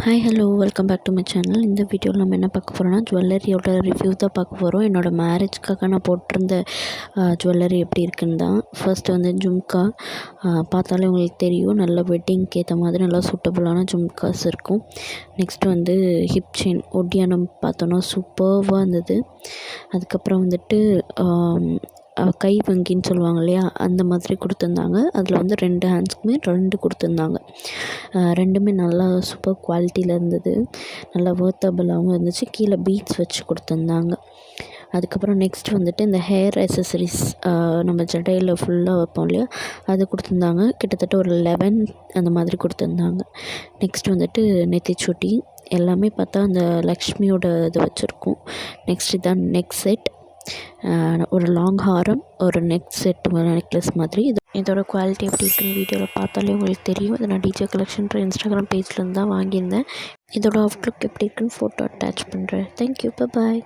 Hi hello welcome back to my channel. இந்த வீடியோவில் நம்ம என்ன பார்க்க போகிறோம்னா ஜுவல்லரியோட ரிவ்யூ தான் பார்க்க போகிறோம். என்னோடய மேரேஜ்க்காக நான் போட்டிருந்த ஜுவல்லரி எப்படி இருக்குன்னு தான். ஃபர்ஸ்ட்டு வந்து ஜும்கா பார்த்தாலே உங்களுக்கு தெரியும், நல்ல வெட்டிங்க்கு ஏற்ற மாதிரி நல்லா சூட்டபுளான ஜும்காஸ் இருக்கும். நெக்ஸ்ட்டு வந்து ஹிப் செயின் ஒட்டியானம் பார்த்தோன்னா சூப்பர்வாக இருந்தது. அதுக்கப்புறம் வந்துட்டு கை வங்கின்னு சொல்லுவாங்க இல்லையா, அந்த மாதிரி கொடுத்துருந்தாங்க. அதில் வந்து 2 ஹேண்ட்ஸ்க்குமே 2 கொடுத்துருந்தாங்க. ரெண்டுமே நல்லா சூப்பர் குவாலிட்டியில் இருந்தது, நல்லா வொர்த்தபுளாகவும் இருந்துச்சு. கீழே பீட்ஸ் வச்சு கொடுத்துருந்தாங்க. அதுக்கப்புறம் நெக்ஸ்ட் வந்துட்டு இந்த ஹேர் அக்சசரிஸ் நம்ம ஜடையில் ஃபுல்லாக வைப்போம் இல்லையா, அது கொடுத்துருந்தாங்க. கிட்டத்தட்ட ஒரு 11 அந்த மாதிரி கொடுத்துருந்தாங்க. நெக்ஸ்ட் வந்துட்டு நெத்திச்சுட்டி எல்லாமே பார்த்தா அந்த லக்ஷ்மியோட இது வச்சுருக்கோம். நெக்ஸ்ட் இதான் நெக் செட், ஒரு லாங் ஹாரம், ஒரு நெக் செட் நெக்லஸ் மாதிரி. இதோட குவாலிட்டி எப்படி இருக்குன்னு வீடியோவில் பார்த்தாலே உங்களுக்கு தெரியும். இதை நான் டிஜே கலெக்ஷன்ற இன்ஸ்டாகிராம் பேஜ்லேருந்து தான் வாங்கியிருந்தேன். இதோட அவுட்லுக் எப்படி இருக்குன்னு ஃபோட்டோ அட்டாச் பண்ணுறேன். தேங்க்யூ, பாய்.